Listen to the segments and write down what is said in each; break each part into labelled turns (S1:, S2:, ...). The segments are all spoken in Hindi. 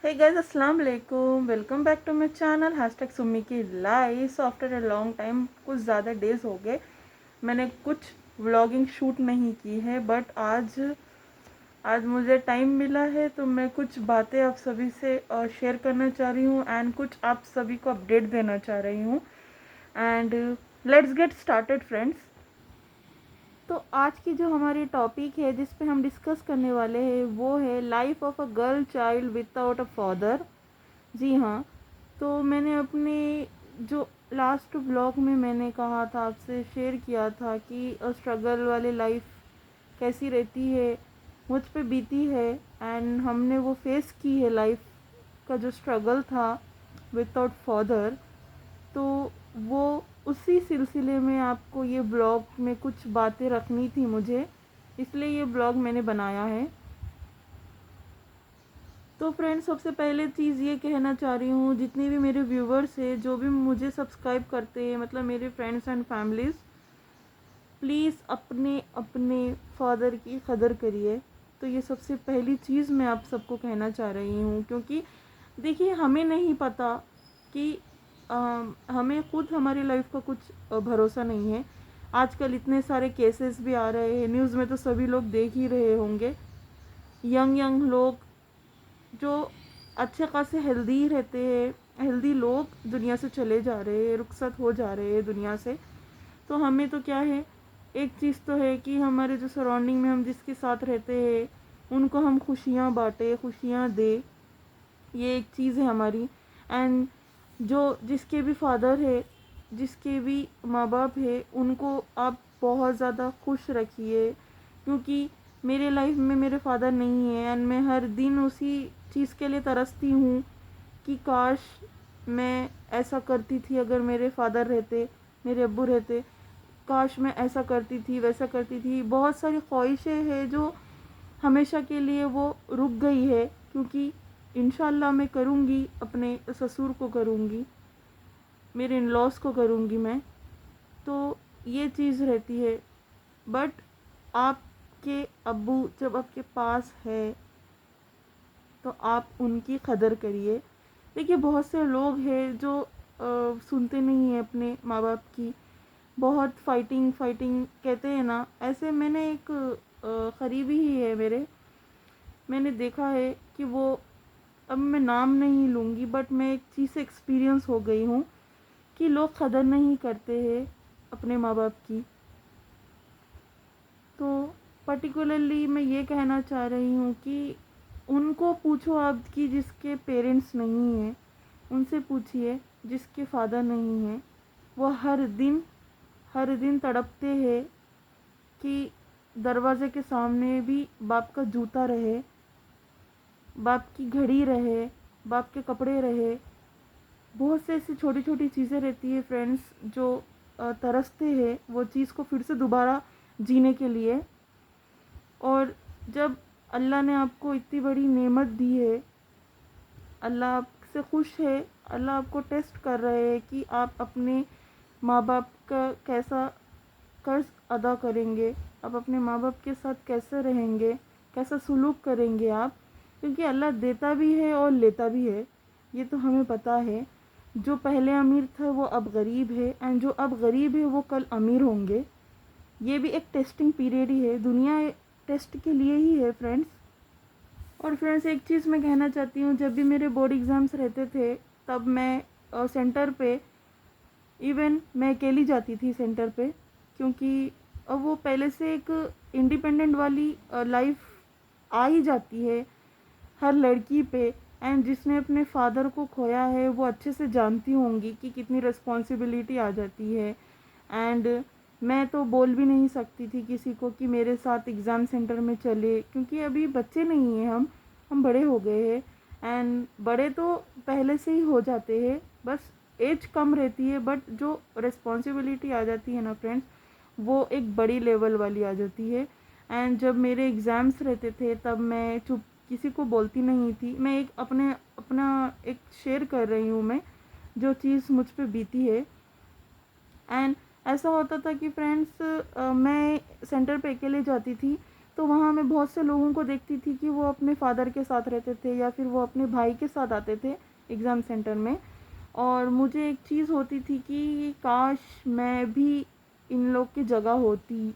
S1: Hey guys, अस्सलाम वालेकुम, welcome back to my channel hashtag Summi की life. After a long time, कुछ ज़्यादा डेज़ हो गए मैंने कुछ व्लॉगिंग शूट नहीं की है, बट आज मुझे टाइम मिला है तो मैं कुछ बातें आप सभी से शेयर करना चाह रही हूँ एंड कुछ आप सभी को अपडेट देना चाह रही हूँ। And let's get started friends. तो आज की जो हमारी टॉपिक है जिस पे हम डिस्कस करने वाले हैं वो है life of a girl child without a father. जी हाँ, तो मैंने अपने जो लास्ट ब्लॉग में मैंने कहा था, आपसे शेयर किया था कि स्ट्रगल वाली लाइफ कैसी रहती है, मुझ पे बीती है एंड हमने वो फेस की है लाइफ का जो स्ट्रगल था विदाउट फादर। तो वो उसी सिलसिले में आपको ये ब्लॉग में कुछ बातें रखनी थी मुझे, इसलिए ये ब्लॉग मैंने बनाया है। तो फ्रेंड्स, सबसे पहले चीज़ ये कहना चाह रही हूँ, जितने भी मेरे व्यूवर्स हैं, जो भी मुझे सब्सक्राइब करते हैं, मतलब मेरे फ्रेंड्स एंड फैमिलीज़, प्लीज़ अपने अपने फादर की कदर करिए। तो ये सबसे पहली चीज़ मैं आप सबको कहना चाह रही हूँ, क्योंकि देखिए हमें नहीं पता कि हमें खुद हमारी लाइफ का कुछ भरोसा नहीं है। आजकल इतने सारे केसेस भी आ रहे हैं, न्यूज़ में तो सभी लोग देख ही रहे होंगे। यंग यंग लोग जो अच्छे खासे हेल्दी रहते हैं, हेल्दी लोग दुनिया से चले जा रहे हैं, रुखसत हो जा रहे हैं दुनिया से। तो हमें तो क्या है, एक चीज़ तो है कि हमारे जो सराउंडिंग में हम जिसके साथ रहते हैं उनको हम खुशियाँ बाँटे, खुशियाँ दे, ये एक चीज़ है हमारी। एंड जो जिसके भी फादर है, जिसके भी माँ बाप है, उनको आप बहुत ज़्यादा खुश रखिए, क्योंकि मेरे लाइफ में मेरे फादर नहीं है एंड मैं हर दिन उसी चीज़ के लिए तरसती हूँ कि काश मैं ऐसा करती थी, अगर मेरे फादर रहते, मेरे अब्बू रहते, काश मैं ऐसा करती थी, वैसा करती थी। बहुत सारी ख्वाहिशें हैं जो हमेशा के लिए वो रुक गई है, क्योंकि इंशाल्लाह मैं करूँगी, अपने ससुर को करूँगी, मेरे इन लॉस को करूँगी मैं। तो ये चीज़ रहती है। बट आपके अब्बू जब आपके पास है तो आप उनकी कदर करिए। देखिए बहुत से लोग हैं जो सुनते नहीं हैं अपने माँ बाप की, बहुत फाइटिंग फाइटिंग कहते हैं ना, ऐसे मैंने एक करीबी ही है मेरे, मैंने देखा है कि वो, अब मैं नाम नहीं लूँगी, बट मैं एक चीज़ से एक्सपीरियंस हो गई हूँ कि लोग कदर नहीं करते हैं अपने माँ बाप की। तो पर्टिकुलरली मैं ये कहना चाह रही हूँ कि उनको पूछो आप कि जिसके पेरेंट्स नहीं हैं, उनसे पूछिए जिसके फादर नहीं हैं। वो हर दिन तड़पते हैं कि दरवाजे के सामने भी बाप का जूता रहे, बाप की घड़ी रहे, बाप के कपड़े रहे। बहुत से ऐसी छोटी छोटी चीज़ें रहती है फ्रेंड्स, जो तरसते हैं वो चीज़ को फिर से दोबारा जीने के लिए। और जब अल्लाह ने आपको इतनी बड़ी नेमत दी है, अल्लाह आपसे खुश है, अल्लाह आपको टेस्ट कर रहे हैं कि आप अपने माँ बाप का कैसा कर्ज अदा करेंगे, आप अपने माँ बाप के साथ कैसे रहेंगे, कैसा सलूक करेंगे आप, क्योंकि अल्लाह देता भी है और लेता भी है, ये तो हमें पता है। जो पहले अमीर था वो अब गरीब है एंड जो अब गरीब है वो कल अमीर होंगे। ये भी एक टेस्टिंग पीरियड ही है, दुनिया टेस्ट के लिए ही है फ्रेंड्स। और फ्रेंड्स, एक चीज़ मैं कहना चाहती हूँ, जब भी मेरे बोर्ड एग्ज़ाम्स रहते थे तब मैं सेंटर पे, इवन मैं अकेली जाती थी सेंटर पे, क्योंकि वो पहले से एक इंडिपेंडेंट वाली लाइफ आ ही जाती है हर लड़की पे। एंड जिसने अपने फादर को खोया है वो अच्छे से जानती होंगी कि कितनी रिस्पॉन्सिबिलिटी आ जाती है। एंड मैं तो बोल भी नहीं सकती थी किसी को कि मेरे साथ एग्ज़ाम सेंटर में चले, क्योंकि अभी बच्चे नहीं हैं, हम बड़े हो गए हैं। एंड बड़े तो पहले से ही हो जाते हैं, बस एज कम रहती है, बट जो रिस्पॉन्सिबिलिटी आ जाती है ना फ्रेंड्स, वो एक बड़ी लेवल वाली आ जाती है। एंड जब मेरे एग्ज़ाम्स रहते थे तब मैं चुप, किसी को बोलती नहीं थी। मैं एक अपना एक शेयर कर रही हूँ मैं, जो चीज़ मुझ पे बीती है। एंड ऐसा होता था कि फ्रेंड्स, मैं सेंटर पे अकेले जाती थी तो वहाँ मैं बहुत से लोगों को देखती थी कि वो अपने फादर के साथ रहते थे या फिर वो अपने भाई के साथ आते थे एग्ज़ाम सेंटर में। और मुझे एक चीज़ होती थी कि काश मैं भी इन लोग की जगह होती।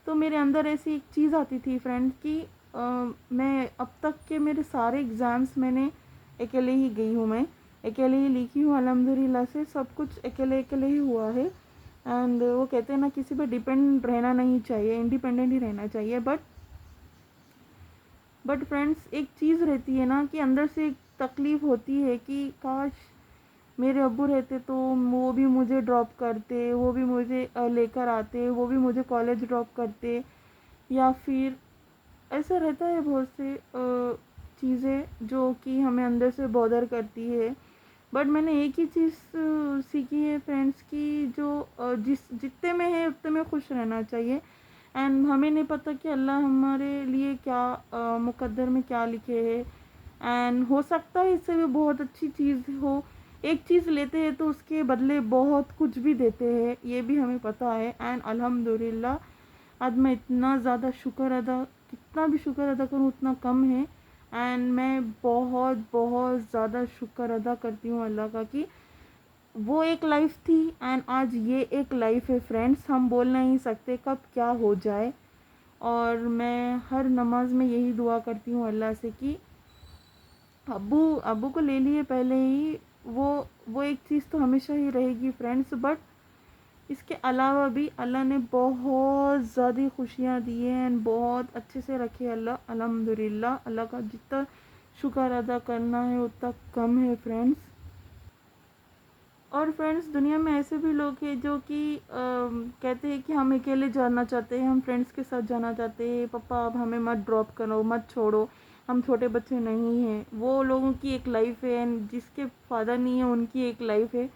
S1: तो मेरे अंदर ऐसी एक चीज़ आती थी फ्रेंड कि मैं अब तक के मेरे सारे एग्ज़ाम्स मैंने अकेले ही गई हूँ, मैं अकेले ही लिखी हूँ अल्हम्दुलिल्लाह से, सब कुछ अकेले अकेले ही हुआ है। एंड वो कहते हैं ना, किसी पे डिपेंड रहना नहीं चाहिए, इंडिपेंडेंट ही रहना चाहिए। बट फ्रेंड्स, एक चीज़ रहती है ना कि अंदर से एक तकलीफ़ होती है कि काश मेरे अब्बू रहते तो वो भी मुझे ड्रॉप करते, वो भी मुझे लेकर आते, वो भी मुझे कॉलेज ड्रॉप करते। या फिर ऐसा रहता है बहुत से चीज़ें जो कि हमें अंदर से बॉदर करती है। बट मैंने एक ही चीज़ सीखी है फ्रेंड्स कि जो जितने में है उतने में खुश रहना चाहिए। एंड हमें नहीं पता कि अल्लाह हमारे लिए क्या मुकद्दर में क्या लिखे है। एंड हो सकता है इससे भी बहुत अच्छी चीज़ हो। एक चीज़ लेते हैं तो उसके बदले बहुत कुछ भी देते हैं, ये भी हमें पता है। एंड अल्हम्दुलिल्लाह आज मैं इतना ज़्यादा शुक्र अदा, कितना भी शुक्र अदा करूँ उतना कम है। एंड मैं बहुत बहुत ज़्यादा शुक्र अदा करती हूँ अल्लाह का कि वो एक लाइफ थी एंड आज ये एक लाइफ है फ्रेंड्स। हम बोल नहीं सकते कब क्या हो जाए। और मैं हर नमाज में यही दुआ करती हूँ अल्लाह से कि अब्बू अब्बू को ले लिए पहले ही, वो एक चीज़ तो हमेशा ही रहेगी फ्रेंड्स। बट इसके अलावा भी अल्लाह ने बहुत ज़्यादा खुशियाँ दी हैं एंड बहुत अच्छे से रखे अल्लाह, अल्हम्दुलिल्लाह। अल्लाह का जितना शुक्र अदा करना है उतना कम है फ्रेंड्स। और फ्रेंड्स, दुनिया में ऐसे भी लोग हैं जो कि कहते हैं कि हम अकेले जाना चाहते हैं, हम फ्रेंड्स के साथ जाना चाहते हैं, पापा अब हमें मत ड्रॉप करो, मत छोड़ो, हम छोटे बच्चे नहीं हैं। वो लोगों की एक लाइफ है एंड जिसके फादर नहीं है उनकी एक लाइफ है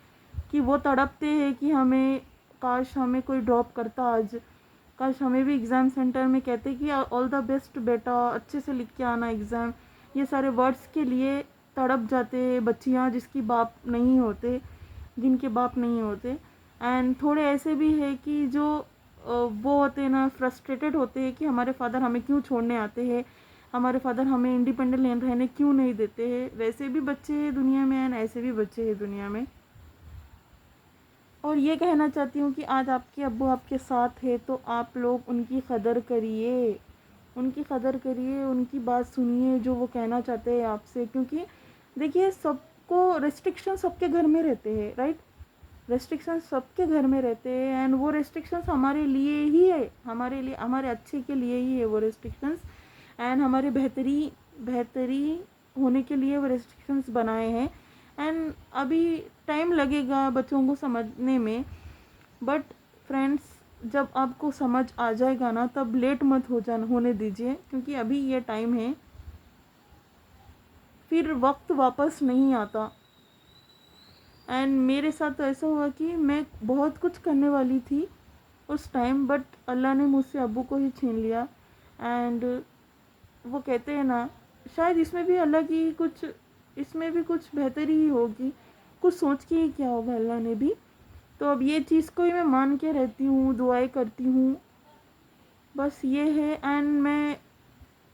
S1: कि वो तड़पते हैं कि हमें, काश हमें कोई ड्रॉप करता आज, काश हमें भी एग्ज़ाम सेंटर में कहते कि ऑल द बेस्ट बेटा, अच्छे से लिख के आना एग्ज़ाम। ये सारे वर्ड्स के लिए तड़प जाते हैं बच्चियाँ जिसकी बाप नहीं होते, जिनके बाप नहीं होते। एंड थोड़े ऐसे भी है कि जो वो होते हैं ना, फ्रस्ट्रेटेड होते हैं कि हमारे फादर हमें क्यों छोड़ने आते हैं, हमारे फादर हमें इंडिपेंडेंट रहने क्यों नहीं देते हैं। वैसे भी बच्चे हैं दुनिया में एंड ऐसे भी बच्चे हैं दुनिया में। और ये कहना चाहती हूँ कि आज आपके अब्बू आपके साथ है तो आप लोग उनकी कदर करिए, उनकी कदर करिए, उनकी बात सुनिए जो वो कहना चाहते हैं आपसे। क्योंकि देखिए, सबको रेस्ट्रिक्शन सबके घर में रहते हैं, राइट। रेस्ट्रिक्शंस सबके घर में रहते हैं एंड वो रेस्ट्रिक्शंस हमारे लिए ही है, हमारे लिए, हमारे अच्छे के लिए ही है वो रेस्ट्रिक्शंस। एंड हमारे बेहतरी होने के लिए वो रेस्ट्रिक्शंस बनाए हैं। एंड अभी टाइम लगेगा बच्चों को समझने में। बट फ्रेंड्स, जब आपको समझ आ जाएगा ना तब लेट मत होने दीजिए, क्योंकि अभी ये टाइम है, फिर वक्त वापस नहीं आता। एंड मेरे साथ तो ऐसा हुआ कि मैं बहुत कुछ करने वाली थी उस टाइम, बट अल्लाह ने मुझसे अब्बू को ही छीन लिया। एंड वो कहते हैं ना, शायद इसमें भी अल्लाह की कुछ, इसमें भी कुछ बेहतरी ही होगी, कुछ सोच के ही किया होगा अल्लाह ने भी। तो अब ये चीज़ को ही मैं मान के रहती हूँ, दुआएं करती हूँ, बस ये है। एंड मैं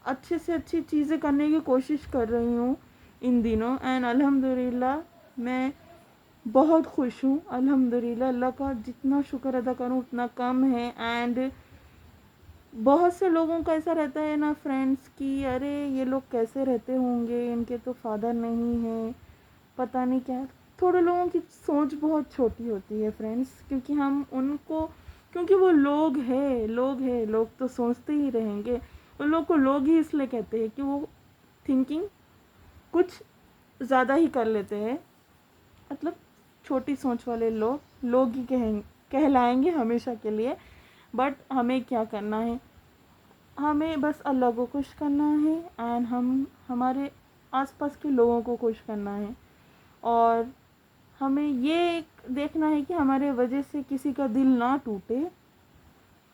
S1: अच्छे से अच्छी चीज़ें करने की कोशिश कर रही हूँ इन दिनों। एंड अल्हम्दुलिल्लाह मैं बहुत खुश हूँ अल्हम्दुलिल्लाह। अल्लाह का जितना शुक्र अदा करूँ उतना कम है। एंड बहुत से लोगों का ऐसा रहता है ना फ्रेंड्स कि अरे ये लोग कैसे रहते होंगे, इनके तो फादर नहीं है, पता नहीं क्या। थोड़े लोगों की सोच बहुत छोटी होती है फ्रेंड्स, क्योंकि हम उनको, क्योंकि वो लोग तो सोचते ही रहेंगे। उन लोग को लोग ही इसलिए कहते हैं कि वो थिंकिंग कुछ ज़्यादा ही कर लेते हैं। मतलब छोटी सोच वाले लोग ही कहलाएंगे हमेशा के लिए। बट हमें क्या करना है, हमें बस अल्लाह को खुश करना है एंड हम हमारे आसपास के लोगों को खुश करना है। और हमें ये देखना है कि हमारे वजह से किसी का दिल ना टूटे,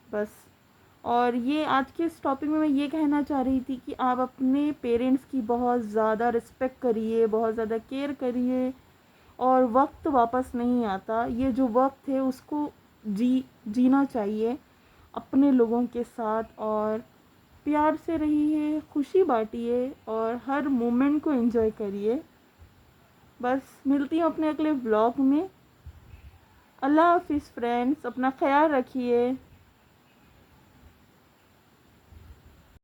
S1: बस। और ये आज के इस टॉपिक में मैं ये कहना चाह रही थी कि आप अपने पेरेंट्स की बहुत ज़्यादा रिस्पेक्ट करिए, बहुत ज़्यादा केयर करिए। और वक्त वापस नहीं आता, ये जो वक्त है उसको जीना चाहिए अपने लोगों के साथ। और प्यार से रहिए, खुशी बांटिए और हर मोमेंट को एंजॉय करिए। बस मिलती हूँ अपने अगले व्लॉग में। अल्लाह हाफिज़ फ्रेंड्स, अपना ख्याल रखिए।